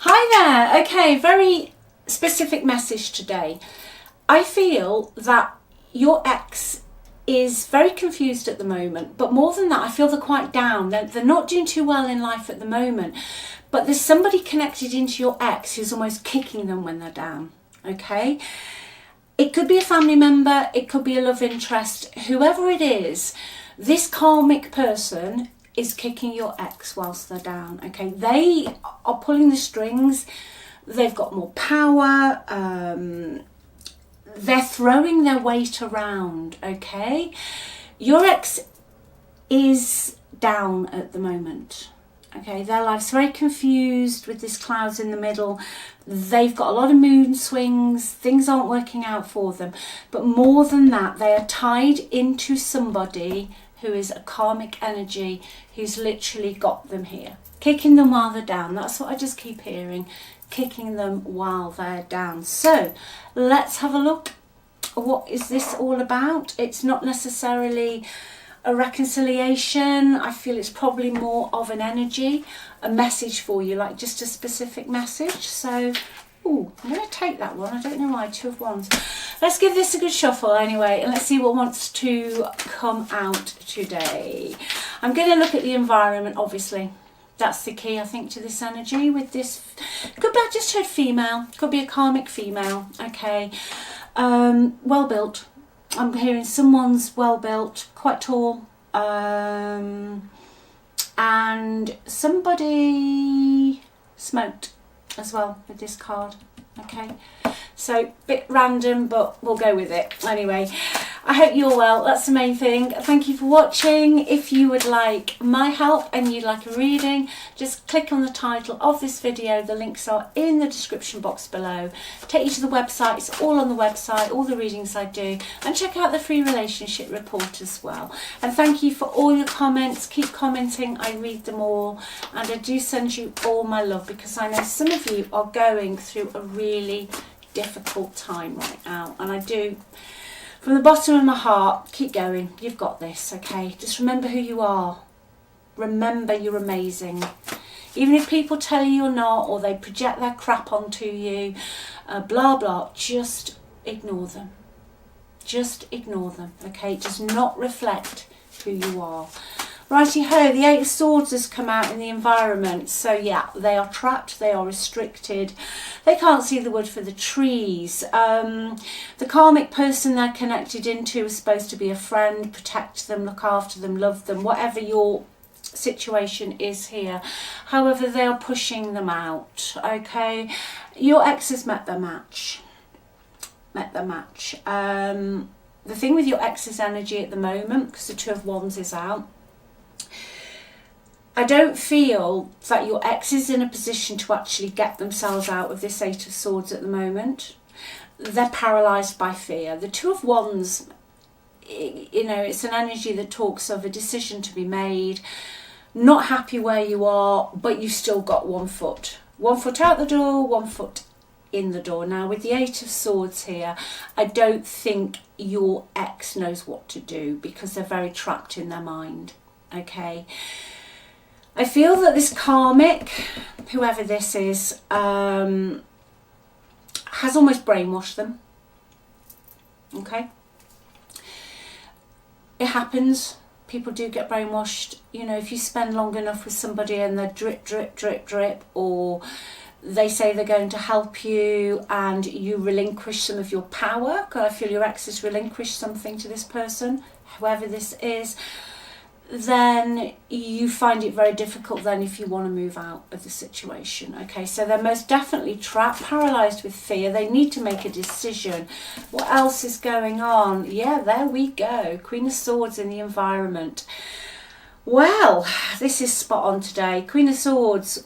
Hi there. Okay, very specific message today. I feel that your ex is very confused at the moment, but more than that, I feel they're quite down. They're not doing too well in life at the moment, but there's somebody connected into your ex who's almost kicking them when they're down, okay? It could be a family member, it could be a love interest, whoever it is, this karmic person is kicking your ex whilst they're down, okay? They are pulling the strings, they've got more power, they're throwing their weight around, okay? Your ex is down at the moment, okay? Their life's very confused with this clouds in the middle. They've got a lot of mood swings, things aren't working out for them. But more than that, they are tied into somebody who is a karmic energy who's literally got them here. Kicking them while they're down. That's what I just keep hearing. Kicking them while they're down. So let's have a look. What is this all about? It's not necessarily a reconciliation. I feel it's probably more of an energy, a message for you, like just a specific message. So, ooh, I'm going to take that one. I don't know why, 2 of Wands. Let's give this a good shuffle anyway, and let's see what wants to come out today. I'm going to look at the environment, obviously. That's the key, I think, to this energy with this. Could be, I just heard female. Could be a karmic female, okay. Well built. I'm hearing someone's well built, quite tall, and somebody smoked as well with this card, okay. So bit random, but we'll go with it anyway. I hope you're well. That's the main thing. Thank you for watching. If you would like my help and you'd like a reading, just click on the title of this video. The links are in the description box below. Take you to the website. It's all on the website, all the readings I do, and check out the free relationship report as well. And thank you for all your comments. Keep commenting. I read them all, and I do send you all my love, because I know some of you are going through a really difficult time right now, and I do, from the bottom of my heart, keep going. You've got this, okay? Just remember who you are. Remember you're amazing. Even if people tell you you're not, or they project their crap onto you, blah blah, just ignore them. Just ignore them, okay? It does not reflect who you are. Righty-ho, the 8 of Swords has come out in the environment. So yeah, they are trapped, they are restricted. They can't see the wood for the trees. The karmic person they're connected into is supposed to be a friend, protect them, look after them, love them, whatever your situation is here. However, they are pushing them out, okay? Your ex has met their match. Met their match. The thing with your ex's energy at the moment, because the 2 of Wands is out, I don't feel that your ex is in a position to actually get themselves out of this 8 of Swords at the moment. They're paralysed by fear. The 2 of Wands, you know, it's an energy that talks of a decision to be made, not happy where you are, but you've still got 1 foot. 1 foot out the door, 1 foot in the door. Now, with the 8 of Swords here, I don't think your ex knows what to do, because they're very trapped in their mind, okay? I feel that this karmic, whoever this is, has almost brainwashed them. Okay? It happens. People do get brainwashed. You know, if you spend long enough with somebody and they're drip, drip, drip, drip, or they say they're going to help you and you relinquish some of your power, because I feel your ex has relinquished something to this person, whoever this is, then you find it very difficult then if you want to move out of the situation, okay? So they're most definitely trapped, paralysed with fear. They need to make a decision. What else is going on? Yeah, there we go. Queen of Swords in the environment. Well, this is spot on today. Queen of Swords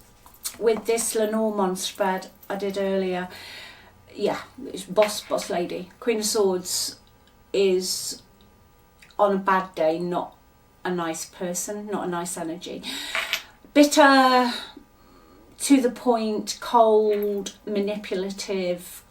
with this Lenormand spread I did earlier. Yeah, it's boss lady. Queen of Swords is on a bad day, not a nice person, not a nice energy. Bitter, to the point, cold, manipulative,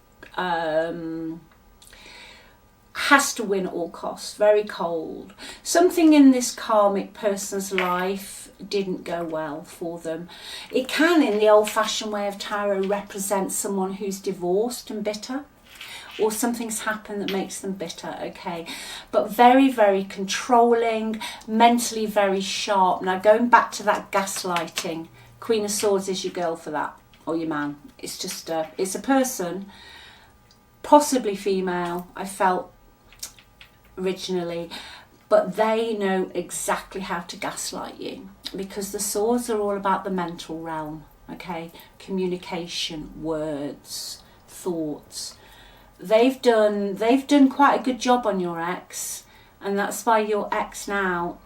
has to win at all costs, very cold. Something in this karmic person's life didn't go well for them. It can, in the old-fashioned way of tarot, represent someone who's divorced and bitter, or something's happened that makes them bitter, okay? But very, very controlling, mentally very sharp. Now, going back to that gaslighting, Queen of Swords is your girl for that, or your man. It's just it's a person, possibly female, I felt originally, but they know exactly how to gaslight you, because the swords are all about the mental realm, okay? Communication, words, thoughts. They've done quite a good job on your ex, and that's why your ex now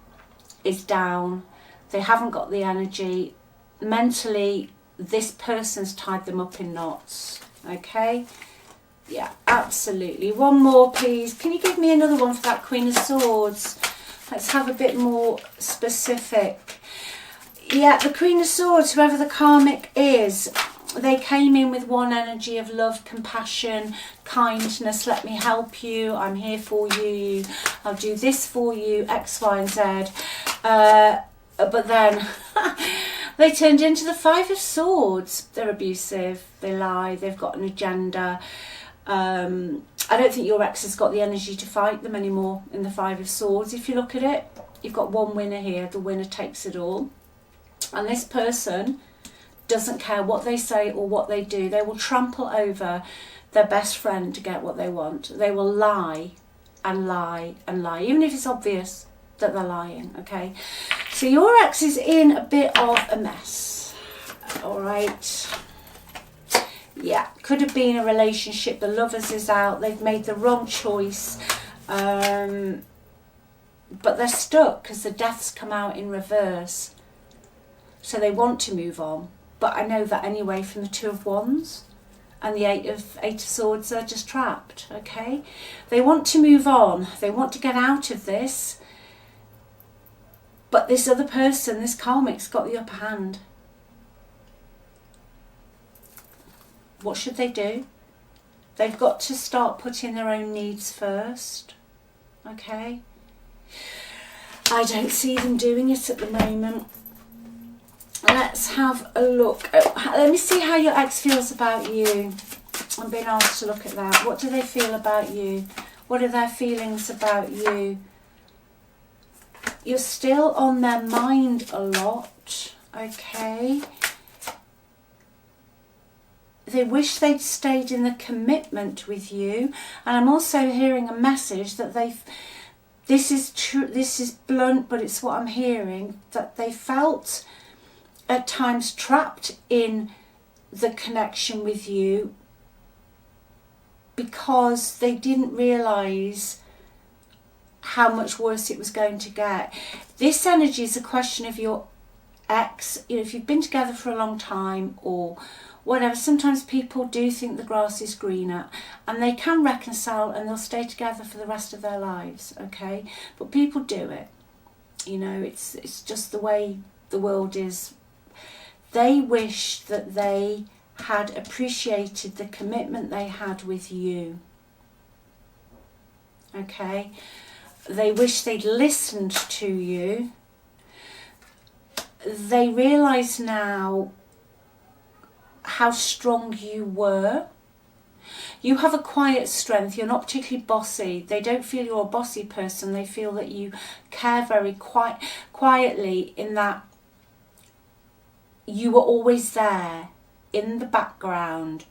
is down. They haven't got the energy. Mentally, this person's tied them up in knots, okay? Yeah, absolutely. One more, please. Can you give me another one for that Queen of Swords? Let's have a bit more specific. Yeah, the Queen of Swords, whoever the karmic is, they came in with one energy of love, compassion, kindness. Let me help you. I'm here for you. I'll do this for you, X, Y, and Z. But then they turned into the Five of Swords. They're abusive. They lie. They've got an agenda. I don't think your ex has got the energy to fight them anymore in the Five of Swords. If you look at it, you've got one winner here. The winner takes it all. And this person doesn't care what they say or what they do. They will trample over their best friend to get what they want. They will lie and lie and lie, even if it's obvious that they're lying, okay? So your ex is in a bit of a mess, all right? Yeah, could have been a relationship. The lovers is out. They've made the wrong choice. But they're stuck because the death's come out in reverse. So they want to move on. But I know that anyway from the Two of Wands and the Eight of Swords, they're just trapped, okay? They want to move on. They want to get out of this. But this other person, this karmic's got the upper hand. What should they do? They've got to start putting their own needs first, okay? I don't see them doing it at the moment. Let's have a look. Let me see how your ex feels about you. I'm being asked to look at that. What do they feel about you? What are their feelings about you? You're still on their mind a lot, okay? They wish they'd stayed in the commitment with you. And I'm also hearing a message that this is true, this is blunt, but it's what I'm hearing, that they felt at times trapped in the connection with you because they didn't realise how much worse it was going to get. This energy is a question of your ex. You know, if you've been together for a long time or whatever, sometimes people do think the grass is greener, and they can reconcile and they'll stay together for the rest of their lives, okay? But people do it. You know, it's just the way the world is. They wish that they had appreciated the commitment they had with you. Okay? They wish they'd listened to you. They realise now how strong you were. You have a quiet strength. You're not particularly bossy. They don't feel you're a bossy person. They feel that you care very quietly, in that you were always there in the background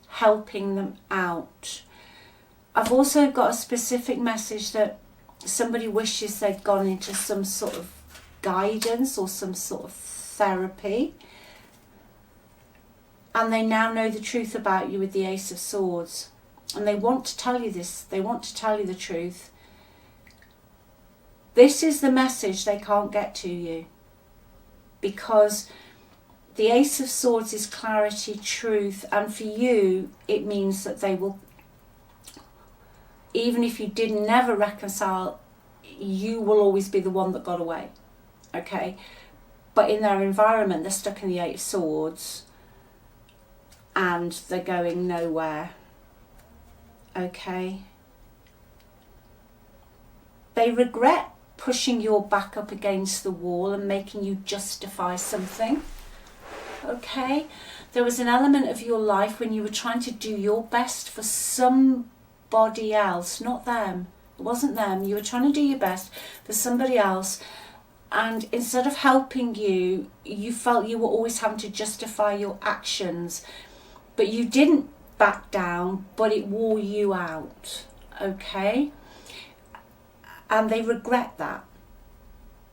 helping them out. I've also got a specific message that somebody wishes they'd gone into some sort of guidance or some sort of therapy, and they now know the truth about you with the Ace of Swords, and they want to tell you this. They want to tell you the truth. This is the message they can't get to you, because the Ace of Swords is clarity, truth, and for you it means that they will, even if you did never reconcile, you will always be the one that got away, okay? But in their environment, they're stuck in the Eight of Swords and they're going nowhere, okay? They regret pushing your back up against the wall and making you justify something. Okay? There was an element of your life when you were trying to do your best for somebody else, not them. It wasn't them. You were trying to do your best for somebody else, and instead of helping you, you felt you were always having to justify your actions. But you didn't back down, but it wore you out. Okay? And they regret that.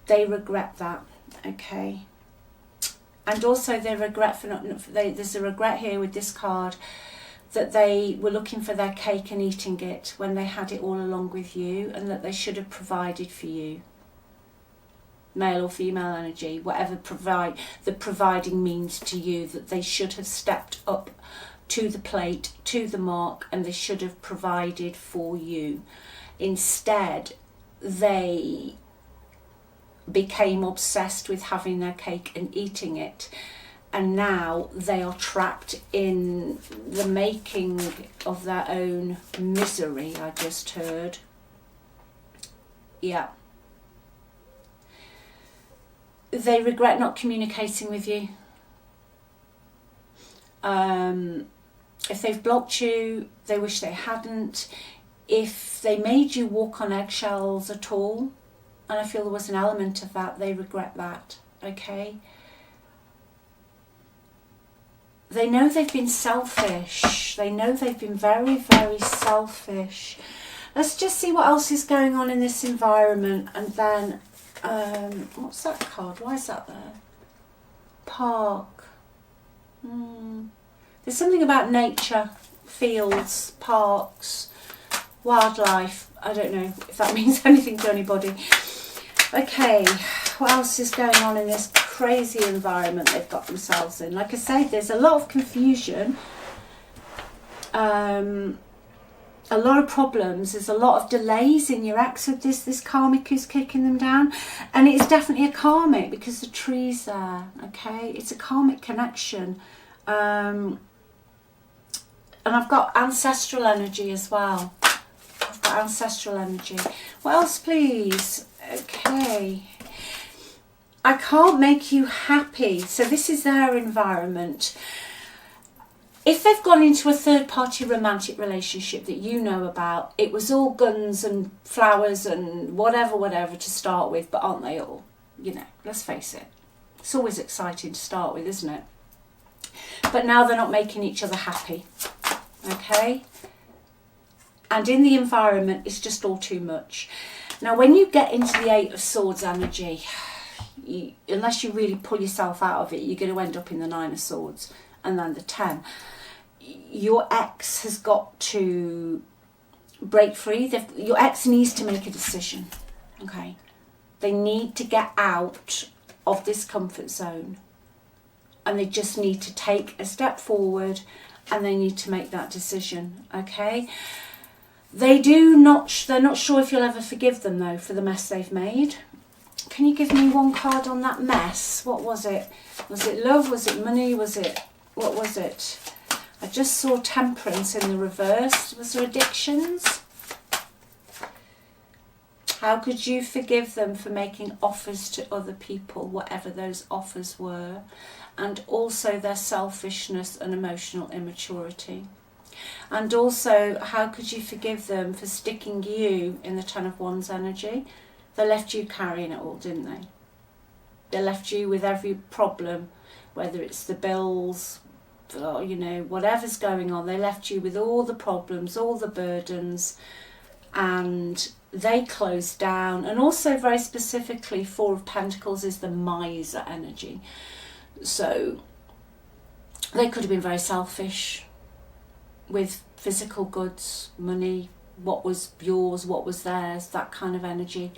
They regret that. Okay? And also they regret for not, there's a regret here with this card that they were looking for their cake and eating it when they had it all along with you, and that they should have provided for you. Male or female energy, whatever the providing means to you, that they should have stepped up to the plate, to the mark, and they should have provided for you. Instead, they became obsessed with having their cake and eating it, and now they are trapped in the making of their own misery, I just heard. Yeah. They regret not communicating with you. If they've blocked you, they wish they hadn't. If they made you walk on eggshells at all, and I feel there was an element of that, they regret that. Okay? They know they've been selfish. They know they've been very, very selfish. Let's just see what else is going on in this environment, and then what's that card? Why is that there? Park. There's something about nature, fields, parks, wildlife. I don't know if that means anything to anybody. Okay, what else is going on in this crazy environment they've got themselves in? Like I say, there's a lot of confusion, a lot of problems. There's a lot of delays in your ex with this karmic who's kicking them down, and it's definitely a karmic because the tree's there. Okay, it's a karmic connection, and I've got ancestral energy as well. I've got ancestral energy. What else, please? Okay, I can't make you happy. So this is their environment. If they've gone into a third-party romantic relationship that you know about, it was all guns and flowers and whatever to start with, but aren't they all? You know, let's face it. It's always exciting to start with, isn't it? But now they're not making each other happy. Okay? And in the environment, it's just all too much. Now, when you get into the Eight of Swords energy, unless you really pull yourself out of it, you're going to end up in the Nine of Swords and then the 10. Your ex has got to break free. Your ex needs to make a decision. Okay? They need to get out of this comfort zone. And they just need to take a step forward, and they need to make that decision. Okay? They're not sure if you'll ever forgive them, though, for the mess they've made. Can you give me one card on that mess? What was it? Was it love? Was it money? What was it? I just saw temperance in the reverse. Was there addictions? How could you forgive them for making offers to other people, whatever those offers were? And also their selfishness and emotional immaturity. And also, how could you forgive them for sticking you in the Ten of Wands energy? They left you carrying it all, didn't they? They left you with every problem, whether it's the bills, or, you know, whatever's going on. They left you with all the problems, all the burdens, and they closed down. And also, very specifically, Four of Pentacles is the miser energy. So they could have been very selfish with physical goods, money, what was yours, what was theirs, that kind of energy.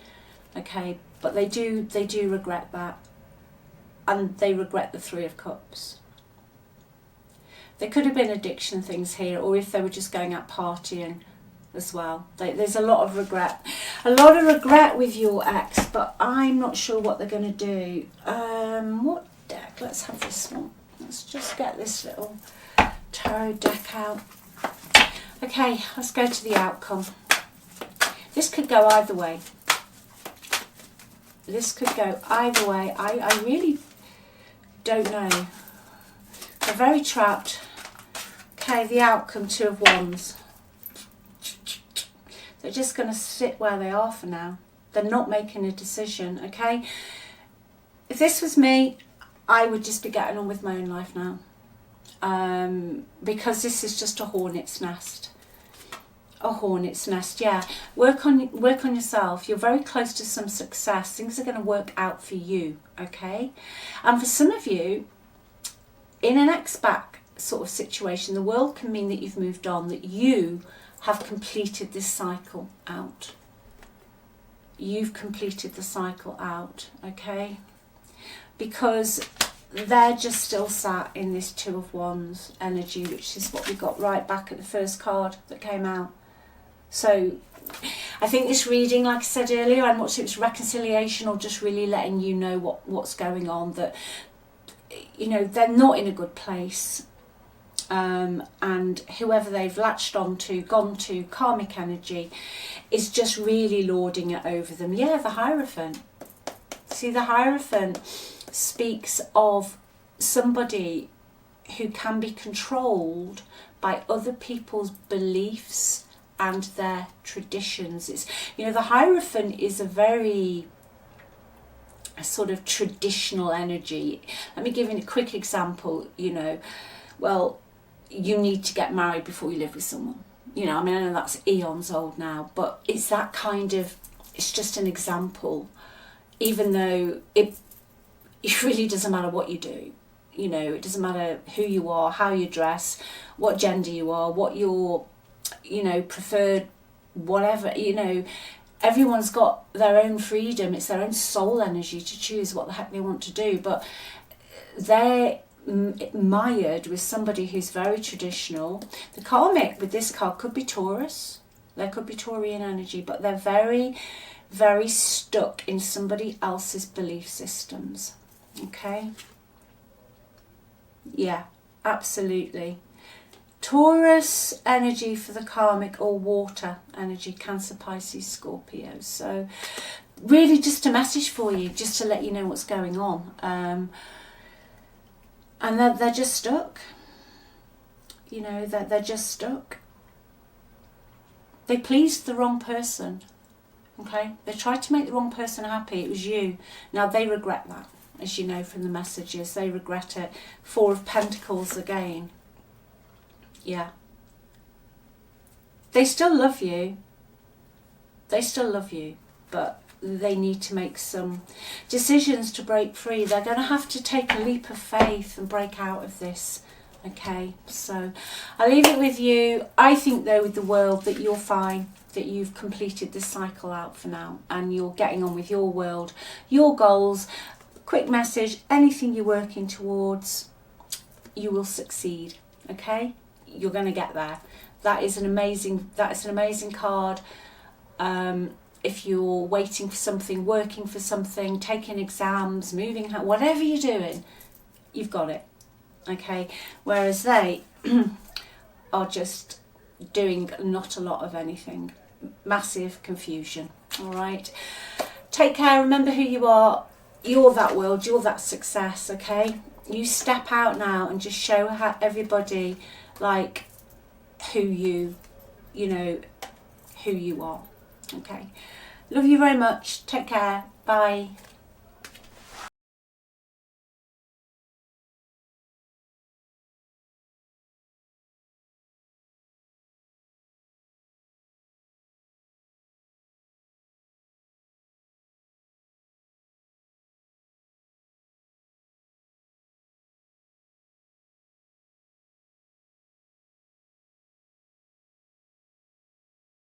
Okay, but they do regret that, and they regret the Three of Cups. There could have been addiction things here, or if they were just going out partying as well. There's a lot of regret with your ex, but I'm not sure what they're going to do. What deck? Let's have this one. Let's just get this little tarot deck out. Okay, let's go to the outcome. This could go either way. This could go either way. I really don't know. They're very trapped. Okay, the outcome, 2 of Wands. They're just going to sit where they are for now. They're not making a decision, okay? If this was me, I would just be getting on with my own life now. Because this is just a hornet's nest. A hornet's nest, yeah. Work on yourself. You're very close to some success. Things are going to work out for you, okay? And for some of you, in an ex-back sort of situation, the world can mean that you've moved on, that you have completed this cycle out. You've completed the cycle out, okay? Because they're just still sat in this 2 of Wands energy, which is what we got right back at the first card that came out. So I think this reading, like I said earlier, I'm not sure it's reconciliation or just really letting you know what's going on, that, you know, they're not in a good place. And whoever they've latched onto, gone to, karmic energy, is just really lording it over them. Yeah, the Hierophant. See, the Hierophant speaks of somebody who can be controlled by other people's beliefs and their traditions. It's, you know, the Hierophant is a sort of traditional energy. Let me give you a quick example. You know, well, you need to get married before you live with someone. You know, I mean, I know that's eons old now, but it's that kind of, it's just an example, even though it really doesn't matter what you do. You know, it doesn't matter who you are, how you dress, what gender you are, what your, you know, preferred, whatever, you know, everyone's got their own freedom. It's their own soul energy to choose what the heck they want to do. But they're mired with somebody who's very traditional. The karmic with this card could be Taurus. There could be Taurian energy, but they're very, very stuck in somebody else's belief systems. Okay? Yeah, absolutely. Taurus energy for the karmic, or water energy, Cancer, Pisces, Scorpio. So really just a message for you, just to let you know what's going on. And they're just stuck. You know, they're just stuck. They pleased the wrong person. Okay? They tried to make the wrong person happy. It was you. Now they regret that, as you know from the messages. They regret it. 4 of Pentacles again. Yeah. They still love you. They still love you. But they need to make some decisions to break free. They're going to have to take a leap of faith and break out of this. Okay, so I'll leave it with you. I think though with the world that you're fine, that you've completed this cycle out for now and you're getting on with your world, your goals. Quick message, anything you're working towards, you will succeed. Okay, you're going to get there. That is an amazing card. If you're waiting for something, working for something, taking exams, moving, whatever you're doing, you've got it. Okay, whereas they are just doing not a lot of anything. Massive confusion. All right, take care. Remember who you are. You're that world. You're that success. Okay, you step out now and just show everybody like who you are. Okay, love you very much. Take care. Bye.